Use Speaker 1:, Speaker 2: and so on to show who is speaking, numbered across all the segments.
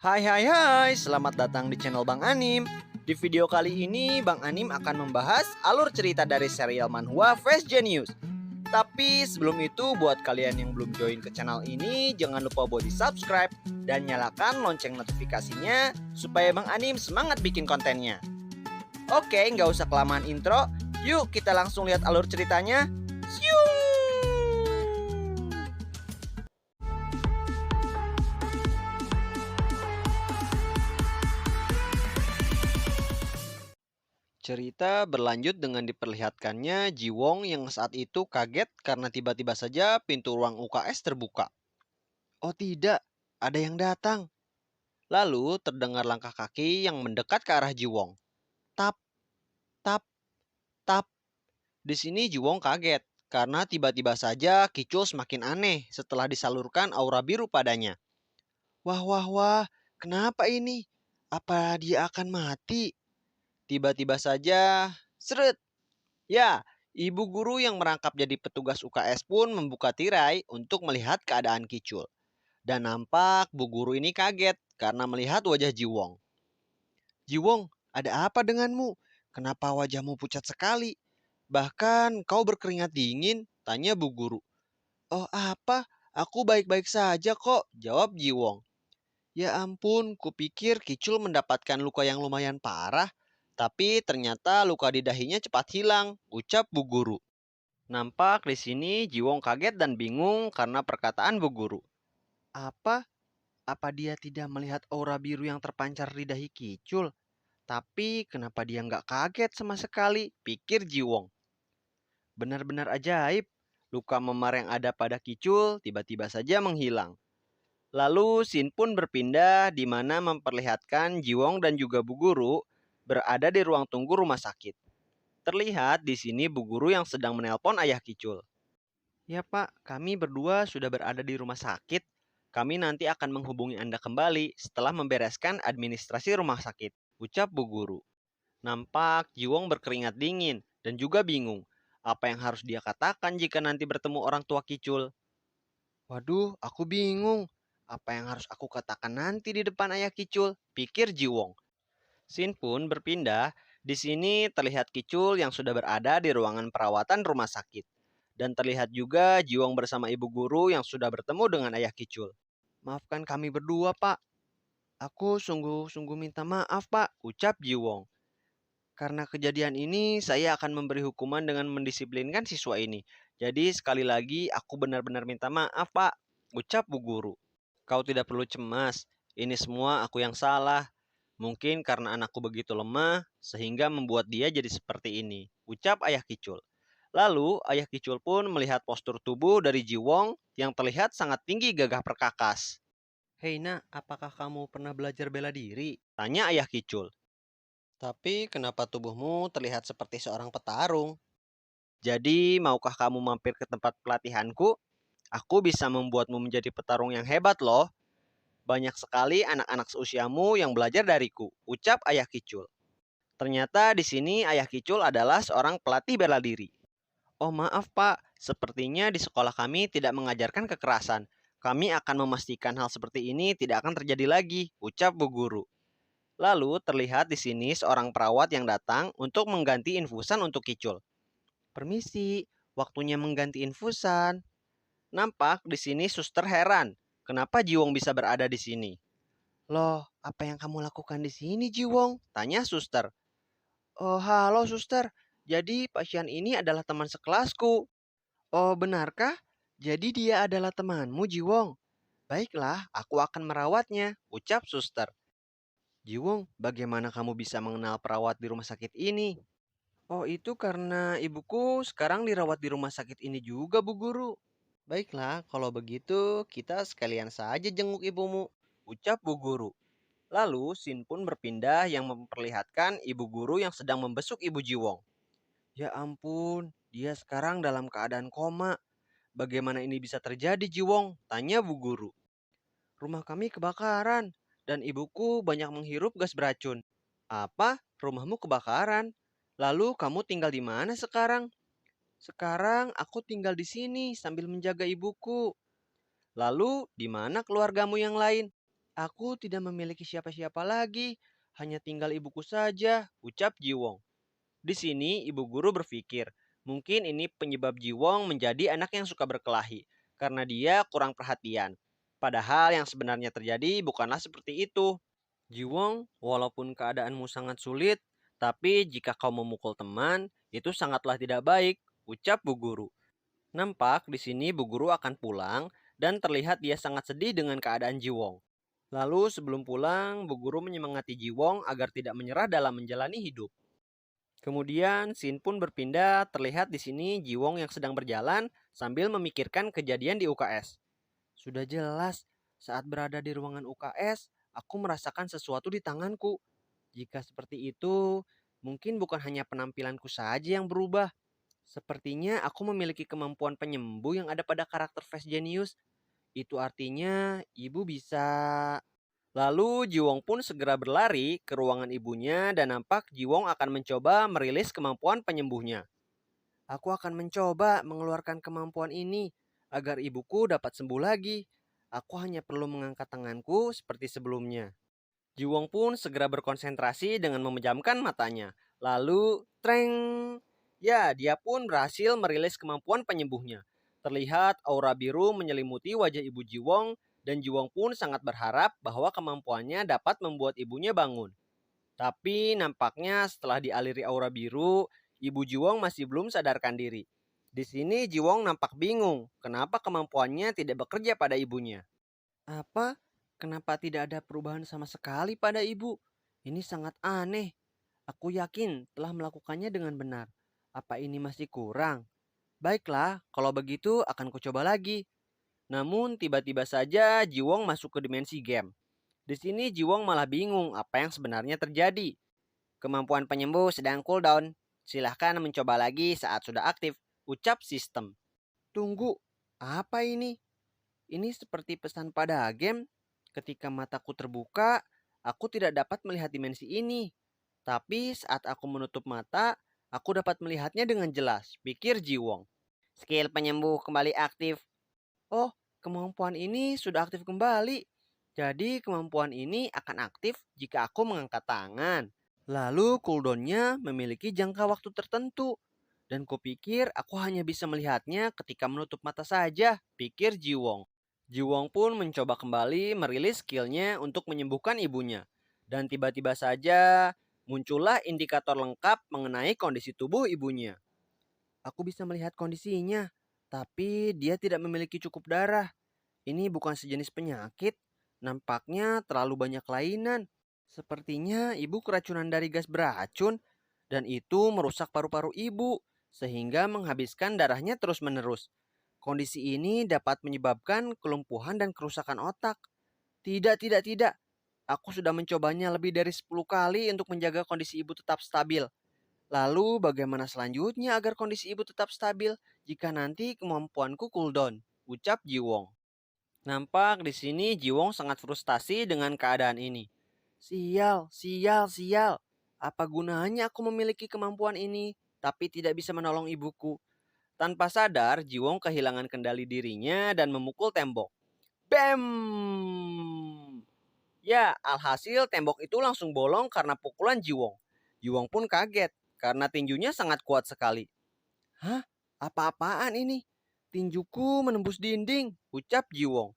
Speaker 1: Hai hai hai, selamat datang di channel Bang Anim. Di video kali ini Bang Anim akan membahas alur cerita dari serial manhwa Fast Genius. Tapi sebelum itu buat kalian yang belum join ke channel ini, jangan lupa buat di subscribe dan nyalakan lonceng notifikasinya supaya Bang Anim semangat bikin kontennya. Oke, nggak usah kelamaan intro, yuk kita langsung lihat alur ceritanya. Siung! Cerita berlanjut dengan diperlihatkannya Ji Wong yang saat itu kaget karena tiba-tiba saja pintu ruang UKS terbuka. Oh tidak, ada yang datang. Lalu terdengar langkah kaki yang mendekat ke arah Ji Wong. Tap, tap, tap. Di sini Ji Wong kaget karena tiba-tiba saja Kicul semakin aneh setelah disalurkan aura biru padanya. Wah, wah, wah, kenapa ini? Apa dia akan mati? Tiba-tiba saja, seret. Ya, ibu guru yang merangkap jadi petugas UKS pun membuka tirai untuk melihat keadaan Kicul. Dan nampak bu guru ini kaget karena melihat wajah Jiwong. Jiwong, ada apa denganmu? Kenapa wajahmu pucat sekali? Bahkan kau berkeringat dingin, tanya bu guru. Oh apa? Aku baik-baik saja kok, jawab Jiwong. Ya ampun, kupikir Kicul mendapatkan luka yang lumayan parah. Tapi ternyata luka di dahinya cepat hilang, ucap bu guru. Nampak di sini Jiwong kaget dan bingung karena perkataan bu guru. Apa? Apa dia tidak melihat aura biru yang terpancar di dahi Kicul? Tapi kenapa dia nggak kaget sama sekali? Pikir Jiwong. Benar-benar ajaib. Luka memar yang ada pada Kicul tiba-tiba saja menghilang. Lalu scene pun berpindah di mana memperlihatkan Jiwong dan juga bu guru berada di ruang tunggu rumah sakit. Terlihat di sini bu guru yang sedang menelpon ayah Kicul. Ya Pak, kami berdua sudah berada di rumah sakit. Kami nanti akan menghubungi Anda kembali setelah membereskan administrasi rumah sakit, ucap bu guru. Nampak Jiwong berkeringat dingin dan juga bingung. Apa yang harus dia katakan jika nanti bertemu orang tua Kicul? Waduh, aku bingung. Apa yang harus aku katakan nanti di depan ayah Kicul? Pikir Jiwong. Scene pun berpindah. Di sini terlihat Kicul yang sudah berada di ruangan perawatan rumah sakit. Dan terlihat juga Jiwong bersama ibu guru yang sudah bertemu dengan ayah Kicul. Maafkan kami berdua, Pak. Aku sungguh-sungguh minta maaf, Pak, ucap Jiwong. Karena kejadian ini, saya akan memberi hukuman dengan mendisiplinkan siswa ini. Jadi sekali lagi, aku benar-benar minta maaf, Pak, ucap bu guru. Kau tidak perlu cemas. Ini semua aku yang salah. Mungkin karena anakku begitu lemah, sehingga membuat dia jadi seperti ini, ucap ayah Kicul. Lalu, ayah Kicul pun melihat postur tubuh dari Jiwong yang terlihat sangat tinggi gagah perkakas. Hei nak, apakah kamu pernah belajar bela diri? Tanya ayah Kicul. Tapi kenapa tubuhmu terlihat seperti seorang petarung? Jadi, maukah kamu mampir ke tempat pelatihanku? Aku bisa membuatmu menjadi petarung yang hebat loh. Banyak sekali anak-anak seusiamu yang belajar dariku, ucap ayah Kicul. Ternyata di sini ayah Kicul adalah seorang pelatih bela diri. Oh maaf Pak, sepertinya di sekolah kami tidak mengajarkan kekerasan. Kami akan memastikan hal seperti ini tidak akan terjadi lagi, ucap bu guru. Lalu terlihat di sini seorang perawat yang datang untuk mengganti infusan untuk Kicul. Permisi, waktunya mengganti infusan. Nampak di sini suster heran, kenapa Jiwong bisa berada di sini? Loh, apa yang kamu lakukan di sini, Jiwong? Tanya suster. Oh, halo suster. Jadi pasien ini adalah teman sekelasku. Oh, benarkah? Jadi dia adalah temanmu, Jiwong. Baiklah, aku akan merawatnya, ucap suster. Jiwong, bagaimana kamu bisa mengenal perawat di rumah sakit ini? Oh, itu karena ibuku sekarang dirawat di rumah sakit ini juga, Bu Guru. Baiklah, kalau begitu kita sekalian saja jenguk ibumu, ucap Bu Guru. Lalu, Sin pun berpindah yang memperlihatkan ibu guru yang sedang membesuk ibu Jiwong. Ya ampun, dia sekarang dalam keadaan koma. Bagaimana ini bisa terjadi, Jiwong? Tanya bu guru. Rumah kami kebakaran, dan ibuku banyak menghirup gas beracun. Apa? Rumahmu kebakaran? Lalu kamu tinggal di mana sekarang? Sekarang aku tinggal di sini sambil menjaga ibuku. Lalu, di mana keluargamu yang lain? Aku tidak memiliki siapa-siapa lagi, hanya tinggal ibuku saja, ucap Jiwong. Di sini ibu guru berpikir, mungkin ini penyebab Jiwong menjadi anak yang suka berkelahi, karena dia kurang perhatian. Padahal yang sebenarnya terjadi bukanlah seperti itu. Jiwong, walaupun keadaanmu sangat sulit, tapi jika kau memukul teman, itu sangatlah tidak baik, ucap bu guru. Nampak di sini bu guru akan pulang dan terlihat dia sangat sedih dengan keadaan Jiwong. Lalu sebelum pulang, bu guru menyemangati Jiwong agar tidak menyerah dalam menjalani hidup. Kemudian scene pun berpindah, terlihat di sini Jiwong yang sedang berjalan sambil memikirkan kejadian di UKS. Sudah jelas, saat berada di ruangan UKS, aku merasakan sesuatu di tanganku. Jika seperti itu, mungkin bukan hanya penampilanku saja yang berubah. Sepertinya aku memiliki kemampuan penyembuh yang ada pada karakter Fast Genius. Itu artinya ibu bisa. Lalu Jiwong pun segera berlari ke ruangan ibunya dan nampak Jiwong akan mencoba merilis kemampuan penyembuhnya. Aku akan mencoba mengeluarkan kemampuan ini agar ibuku dapat sembuh lagi. Aku hanya perlu mengangkat tanganku seperti sebelumnya. Jiwong pun segera berkonsentrasi dengan memejamkan matanya. Lalu, treng! Ya, dia pun berhasil merilis kemampuan penyembuhnya. Terlihat aura biru menyelimuti wajah ibu Jiwong dan Jiwong pun sangat berharap bahwa kemampuannya dapat membuat ibunya bangun. Tapi nampaknya setelah dialiri aura biru, ibu Jiwong masih belum sadarkan diri. Di sini Jiwong nampak bingung, kenapa kemampuannya tidak bekerja pada ibunya. Apa? Kenapa tidak ada perubahan sama sekali pada ibu? Ini sangat aneh. Aku yakin telah melakukannya dengan benar. Apa ini masih kurang? Baiklah, kalau begitu akan kucoba lagi. Namun tiba-tiba saja Jiwong masuk ke dimensi game. Di sini Jiwong malah bingung apa yang sebenarnya terjadi. Kemampuan penyembuh sedang cooldown. Silahkan mencoba lagi saat sudah aktif, ucap sistem. Tunggu, apa ini? Ini seperti pesan pada game. Ketika mataku terbuka, aku tidak dapat melihat dimensi ini. Tapi saat aku menutup mata, aku dapat melihatnya dengan jelas, pikir Jiwong. Skill penyembuh kembali aktif. Oh, kemampuan ini sudah aktif kembali. Jadi kemampuan ini akan aktif jika aku mengangkat tangan. Lalu cooldownnya memiliki jangka waktu tertentu. Dan kupikir aku hanya bisa melihatnya ketika menutup mata saja, pikir Jiwong. Jiwong pun mencoba kembali merilis skillnya untuk menyembuhkan ibunya. Dan tiba-tiba saja muncullah indikator lengkap mengenai kondisi tubuh ibunya. Aku bisa melihat kondisinya, tapi dia tidak memiliki cukup darah. Ini bukan sejenis penyakit, nampaknya terlalu banyak kelainan. Sepertinya ibu keracunan dari gas beracun, dan itu merusak paru-paru ibu, sehingga menghabiskan darahnya terus-menerus. Kondisi ini dapat menyebabkan kelumpuhan dan kerusakan otak. Tidak, tidak, tidak. Aku sudah mencobanya lebih dari 10 kali untuk menjaga kondisi ibu tetap stabil. Lalu bagaimana selanjutnya agar kondisi ibu tetap stabil jika nanti kemampuanku cooldown? Ucap Jiwong. Nampak di sini Jiwong sangat frustasi dengan keadaan ini. Sial, sial, sial. Apa gunanya aku memiliki kemampuan ini, tapi tidak bisa menolong ibuku? Tanpa sadar, Jiwong kehilangan kendali dirinya dan memukul tembok. Bam! Ya, alhasil tembok itu langsung bolong karena pukulan Jiwong. Jiwong pun kaget karena tinjunya sangat kuat sekali. Hah? Apa-apaan ini? Tinjuku menembus dinding, ucap Jiwong.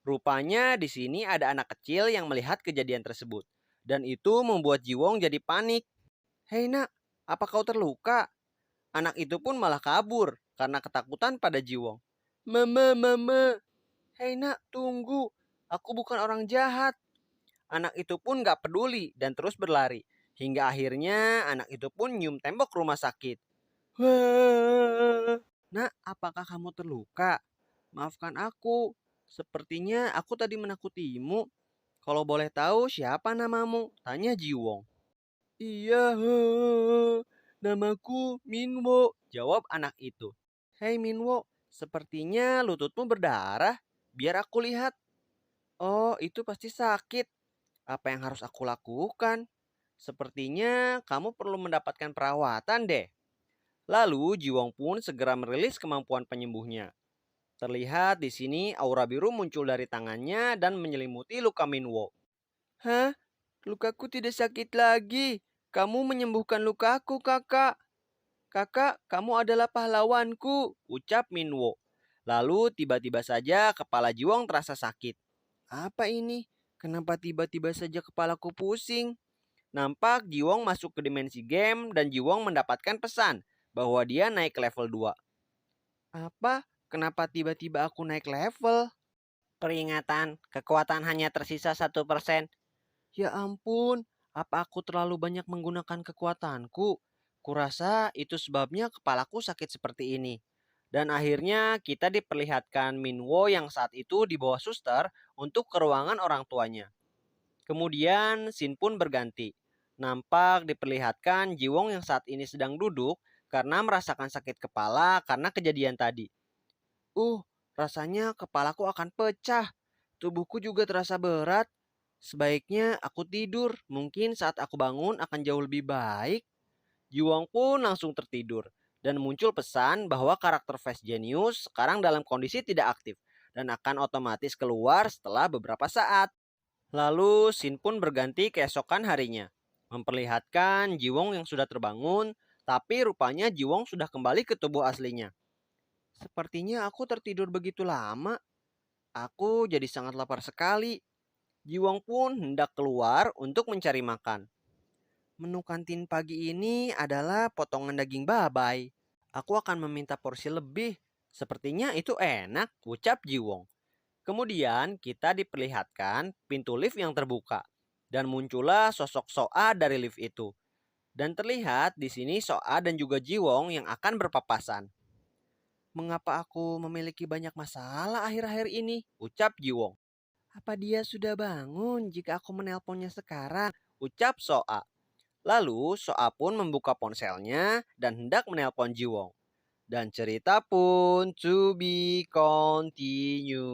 Speaker 1: Rupanya di sini ada anak kecil yang melihat kejadian tersebut. Dan itu membuat Jiwong jadi panik. Hei nak, apa kau terluka? Anak itu pun malah kabur karena ketakutan pada Jiwong. Mama, mama. Hei nak, tunggu. Aku bukan orang jahat. Anak itu pun gak peduli dan terus berlari. Hingga akhirnya anak itu pun nyium tembok rumah sakit. Wah. Nak, apakah kamu terluka? Maafkan aku. Sepertinya aku tadi menakutimu. Kalau boleh tahu siapa namamu? Tanya Jiwong. Iya, namaku Minwo, jawab anak itu. Hei Minwo, sepertinya lututmu berdarah. Biar aku lihat. Oh, itu pasti sakit. Apa yang harus aku lakukan? Sepertinya kamu perlu mendapatkan perawatan deh. Lalu Jiwong pun segera merilis kemampuan penyembuhnya. Terlihat di sini aura biru muncul dari tangannya dan menyelimuti luka Minwo.
Speaker 2: Hah? Lukaku tidak sakit lagi. Kamu menyembuhkan lukaku, kakak. Kakak, kamu adalah pahlawanku,
Speaker 1: Ucap Minwo. Lalu tiba-tiba saja kepala Jiwong terasa sakit.
Speaker 2: Apa ini? Kenapa tiba-tiba saja kepalaku pusing?
Speaker 1: Nampak Jiwong masuk ke dimensi game dan Jiwong mendapatkan pesan bahwa dia naik ke level 2.
Speaker 2: Apa? Kenapa tiba-tiba aku naik level?
Speaker 1: Peringatan, kekuatan hanya tersisa 1%.
Speaker 2: Ya ampun, apa aku terlalu banyak menggunakan kekuatanku? Kurasa itu sebabnya kepalaku sakit seperti ini.
Speaker 1: Dan akhirnya kita diperlihatkan Minwo yang saat itu di bawah suster untuk ke ruangan orang tuanya. Kemudian scene pun berganti. Nampak diperlihatkan Jiwong yang saat ini sedang duduk karena merasakan sakit kepala karena kejadian tadi.
Speaker 2: Rasanya kepalaku akan pecah. Tubuhku juga terasa berat. Sebaiknya aku tidur. Mungkin saat aku bangun akan jauh lebih baik.
Speaker 1: Jiwong pun langsung tertidur dan muncul pesan bahwa karakter Fast Genius sekarang dalam kondisi tidak aktif dan akan otomatis keluar setelah beberapa saat. Lalu scene pun berganti keesokan harinya, memperlihatkan Jiwong yang sudah terbangun, tapi rupanya Jiwong sudah kembali ke tubuh aslinya.
Speaker 2: Sepertinya aku tertidur begitu lama. Aku jadi sangat lapar sekali.
Speaker 1: Jiwong pun hendak keluar untuk mencari makan.
Speaker 2: Menu kantin pagi ini adalah potongan daging babai. Aku akan meminta porsi lebih.
Speaker 1: Sepertinya itu enak, ucap Jiwong. Kemudian kita diperlihatkan pintu lift yang terbuka dan muncullah sosok Soa dari lift itu. Dan terlihat di sini Soa dan juga Jiwong yang akan berpapasan.
Speaker 2: Mengapa aku memiliki banyak masalah akhir-akhir ini?
Speaker 1: Ucap Jiwong.
Speaker 2: Apa dia sudah bangun jika aku menelponnya sekarang?
Speaker 1: Ucap Soa. Lalu Soa pun membuka ponselnya dan hendak menelpon Jiwong. Dan cerita pun to be continue.